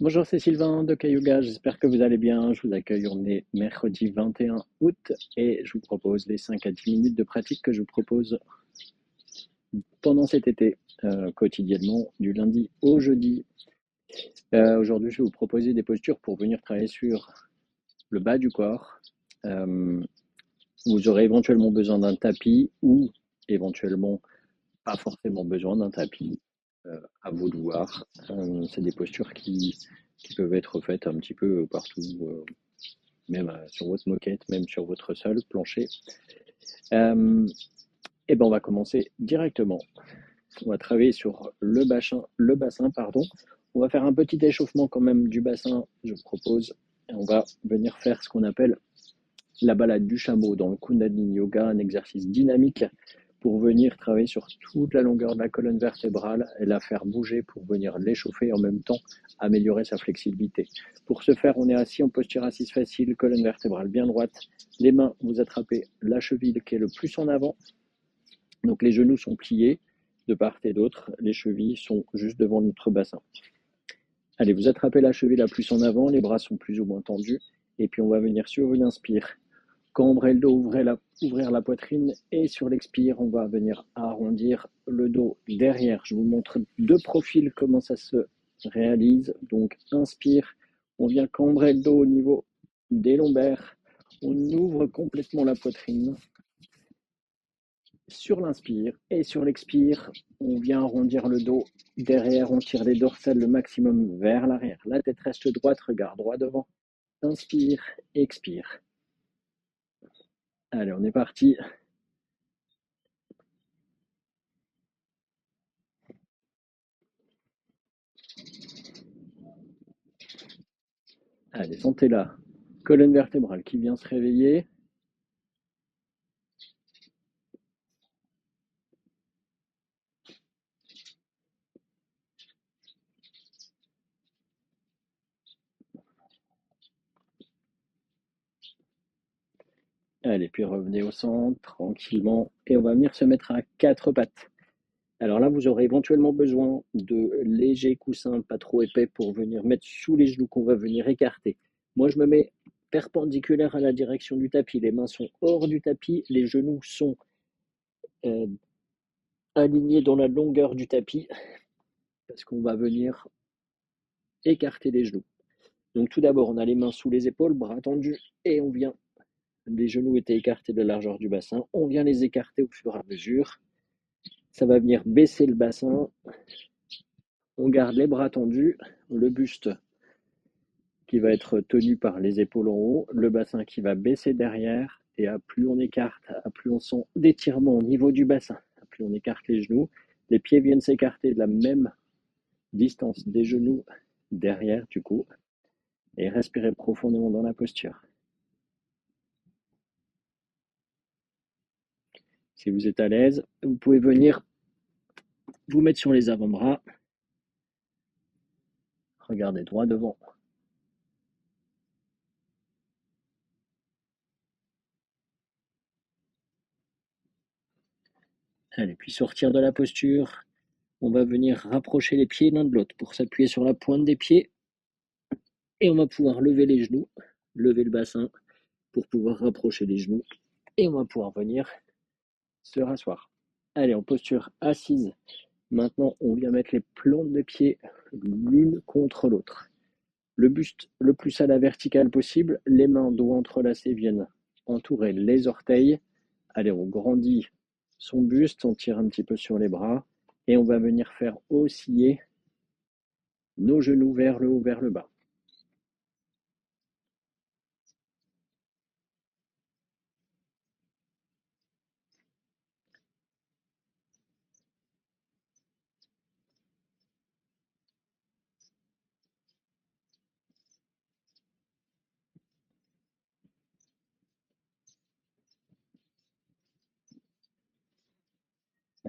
Bonjour, c'est Sylvain de Yoga, j'espère que vous allez bien. Je vous accueille, on est mercredi 21 août et je vous propose les 5 à 10 minutes de pratique que je vous propose pendant cet été, quotidiennement, du lundi au jeudi. Aujourd'hui, je vais vous proposer des postures pour venir travailler sur le bas du corps. Euh, vous aurez éventuellement besoin d'un tapis ou éventuellement pas forcément besoin d'un tapis. À vous de voir. C'est des postures qui peuvent être faites un petit peu partout. Même sur votre moquette, même sur votre sol, plancher. Euh, et ben on va commencer directement. On va travailler sur le bassin, pardon. On va faire un petit échauffement quand même du bassin, je propose. Et on va venir faire ce qu'on appelle la balade du chameau dans le Kundalini Yoga, un exercice dynamique pour venir travailler sur toute la longueur de la colonne vertébrale et la faire bouger pour venir l'échauffer et en même temps améliorer sa flexibilité. Pour ce faire, on est assis en posture assise facile, colonne vertébrale bien droite. Les mains, vous attrapez la cheville qui est le plus en avant. Donc les genoux sont pliés de part et d'autre. Les chevilles sont juste devant notre bassin. Allez, vous attrapez la cheville la plus en avant, les bras sont plus ou moins tendus. Et puis on va venir sur une inspire, cambrer le dos, ouvrir la poitrine et sur l'expire, on va venir arrondir le dos derrière. Je vous montre deux profils, comment ça se réalise. Donc, inspire, on vient cambrer le dos au niveau des lombaires. On ouvre complètement la poitrine sur l'inspire et sur l'expire, on vient arrondir le dos derrière. On tire les dorsales le maximum vers l'arrière. La tête reste droite, regard droit devant. Inspire, expire. Allez, on est parti. Allez, sentez la colonne vertébrale qui vient se réveiller. Allez, puis revenez au centre tranquillement et on va venir se mettre à quatre pattes. Alors là, vous aurez éventuellement besoin de légers coussins pas trop épais pour venir mettre sous les genoux qu'on va venir écarter. Moi, je me mets perpendiculaire à la direction du tapis. Les mains sont hors du tapis, les genoux sont euh, alignés dans la longueur du tapis parce qu'on va venir écarter les genoux. Donc tout d'abord, on a les mains sous les épaules, bras tendus et on vient. Les genoux étaient écartés de la largeur du bassin. On vient les écarter au fur et à mesure. Ça va venir baisser le bassin. On garde les bras tendus, le buste qui va être tenu par les épaules en haut, le bassin qui va baisser derrière. Et à plus on écarte, à plus on sent d'étirement au niveau du bassin, à plus on écarte les genoux. Les pieds viennent s'écarter de la même distance des genoux derrière du coup. Et respirez profondément dans la posture. Si vous êtes à l'aise, vous pouvez venir vous mettre sur les avant-bras. Regardez droit devant. Allez, puis sortir de la posture. On va venir rapprocher les pieds l'un de l'autre pour s'appuyer sur la pointe des pieds. Et on va pouvoir lever les genoux, lever le bassin pour pouvoir rapprocher les genoux. Et on va pouvoir venir se rasseoir. Allez, en posture assise. Maintenant, on vient mettre les plantes de pieds l'une contre l'autre. Le buste le plus à la verticale possible. Les mains doigts entrelacés viennent entourer les orteils. Allez, on grandit son buste, on tire un petit peu sur les bras et on va venir faire osciller nos genoux vers le haut, vers le bas.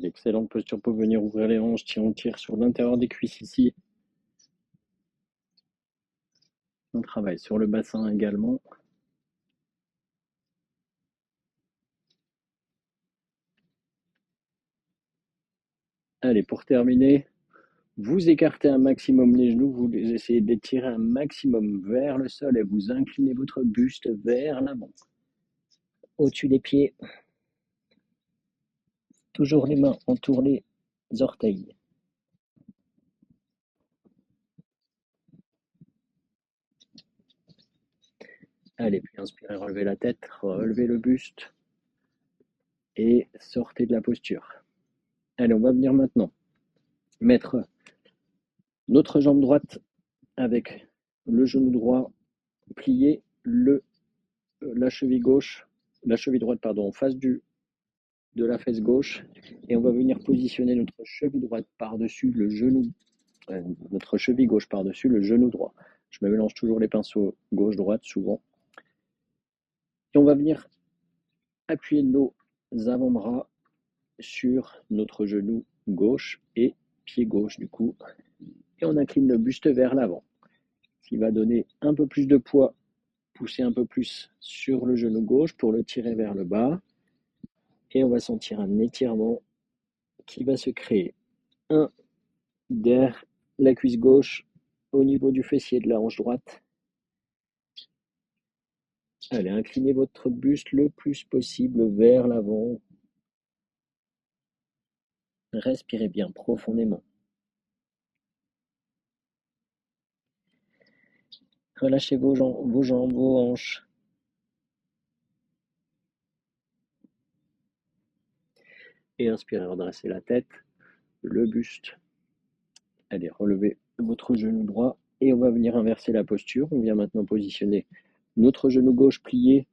Excellente posture pour venir ouvrir les hanches. On tire sur l'intérieur des cuisses ici. On travaille sur le bassin également. Allez, pour terminer, Vous écartez un maximum les genoux, vous essayez d'étirer un maximum vers le sol et vous inclinez votre buste vers l'avant. Au-dessus des pieds, toujours les mains entourent les orteils. Allez, puis inspirez, relevez la tête, relevez le buste et sortez de la posture. Allez, on va venir maintenant mettre notre jambe droite avec le genou droit plié, la cheville droite en face de la fesse gauche, et on va venir positionner notre cheville droite par-dessus le genou, notre cheville gauche par-dessus le genou droit. Je me mélange toujours les pinceaux gauche-droite souvent. Et on va venir appuyer nos avant-bras sur notre genou gauche et pied gauche du coup. Et on incline le buste vers l'avant, ce qui va donner un peu plus de poids, pousser un peu plus sur le genou gauche pour le tirer vers le bas. Et on va sentir un étirement qui va se créer. Un derrière la cuisse gauche au niveau du fessier de la hanche droite. Allez, inclinez votre buste le plus possible vers l'avant. Respirez bien profondément. Relâchez vos jambes, vos hanches. Et inspirez, redressez la tête, le buste. Allez, relevez votre genou droit et on va venir inverser la posture. On vient maintenant positionner notre genou gauche plié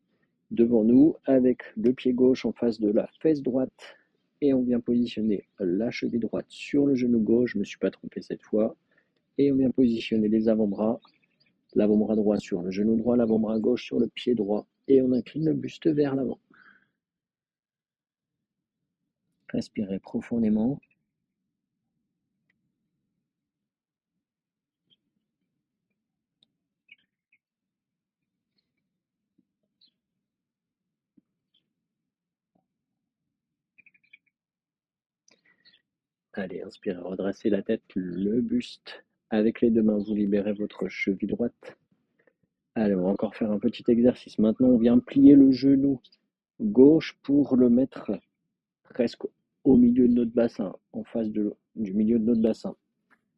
devant nous avec le pied gauche en face de la fesse droite. Et on vient positionner la cheville droite sur le genou gauche. Je ne me suis pas trompé cette fois. Et on vient positionner les avant-bras. L'avant-bras droit sur le genou droit, l'avant-bras gauche sur le pied droit. Et on incline le buste vers l'avant. Respirez profondément. Allez, inspirez, redressez la tête, le buste. Avec les deux mains, vous libérez votre cheville droite. Allez, on va encore faire un petit exercice. Maintenant, on vient plier le genou gauche pour le mettre presque au milieu de notre bassin, en face du milieu de notre bassin.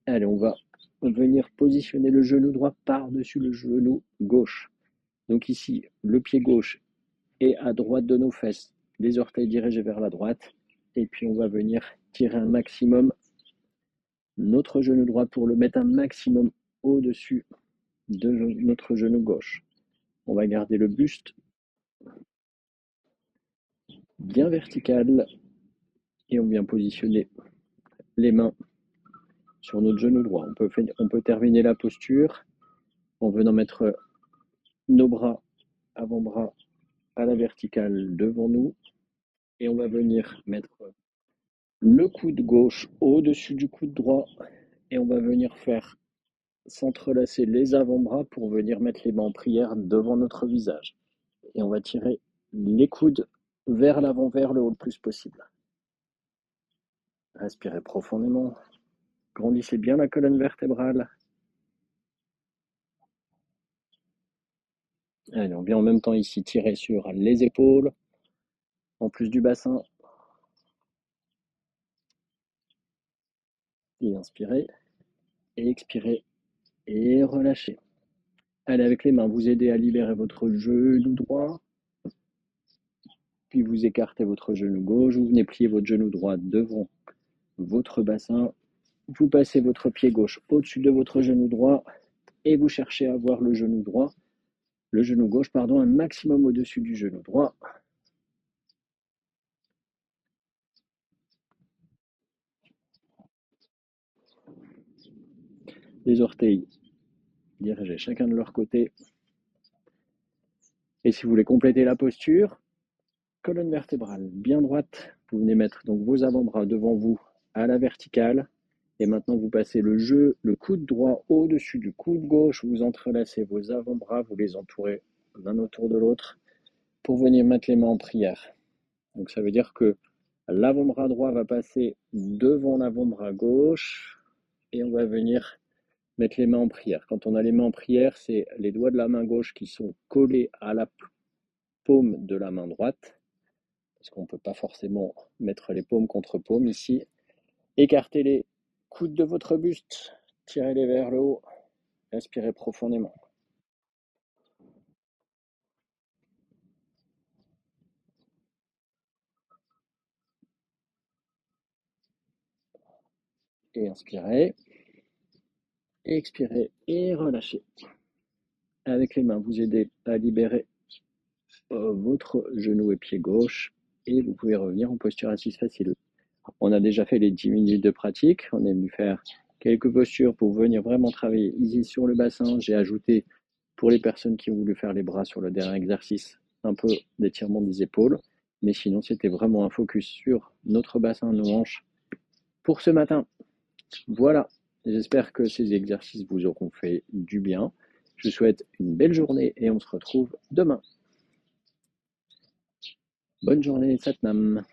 Allez, on va venir positionner le genou droit par-dessus le genou gauche. Donc ici, le pied gauche est à droite de nos fesses, les orteils dirigés vers la droite. Et puis on va venir tirer un maximum notre genou droit pour le mettre un maximum au-dessus de notre genou gauche. On va garder le buste bien vertical et on vient positionner les mains sur notre genou droit. On peut terminer la posture en venant mettre nos bras, avant-bras à la verticale devant nous et on va venir mettre le coude gauche au-dessus du coude droit et on va venir faire s'entrelacer les avant-bras pour venir mettre les mains en prière devant notre visage. Et on va tirer les coudes vers l'avant, vers le haut le plus possible. Respirez profondément. Grandissez bien la colonne vertébrale. Allez, on vient en même temps ici tirer sur les épaules, en plus du bassin. Et inspirez, et expirez, et relâchez. Allez, avec les mains, vous aidez à libérer votre genou droit. Puis vous écartez votre genou gauche. Vous venez plier votre genou droit devant votre bassin. Vous passez votre pied gauche au-dessus de votre genou droit et vous cherchez à avoir le genou gauche, un maximum au-dessus du genou droit. Les orteils dirigés chacun de leur côté. Et si vous voulez compléter la posture, colonne vertébrale bien droite. Vous venez mettre donc vos avant-bras devant vous à la verticale. Et maintenant, vous passez le coude droit au-dessus du coude gauche. Vous entrelacez vos avant-bras, vous les entourez l'un autour de l'autre pour venir mettre les mains en prière. Donc ça veut dire que l'avant-bras droit va passer devant l'avant-bras gauche. et on va venir mettre les mains en prière. Quand on a les mains en prière, c'est les doigts de la main gauche qui sont collés à la paume de la main droite, parce qu'on ne peut pas forcément mettre les paumes contre paumes ici. Écartez les coudes de votre buste, tirez-les vers le haut, inspirez profondément. Et inspirez, expirez et relâchez. Avec les mains, vous aidez à libérer votre genou et pied gauche et vous pouvez revenir en posture assise facile. On a déjà fait les 10 minutes de pratique, on est venu faire quelques postures pour venir vraiment travailler ici sur le bassin. J'ai ajouté, pour les personnes qui ont voulu faire les bras sur le dernier exercice, un peu d'étirement des épaules, mais sinon c'était vraiment un focus sur notre bassin, nos hanches pour ce matin. Voilà, j'espère que ces exercices vous auront fait du bien. Je vous souhaite une belle journée et on se retrouve demain. Bonne journée, Satnam.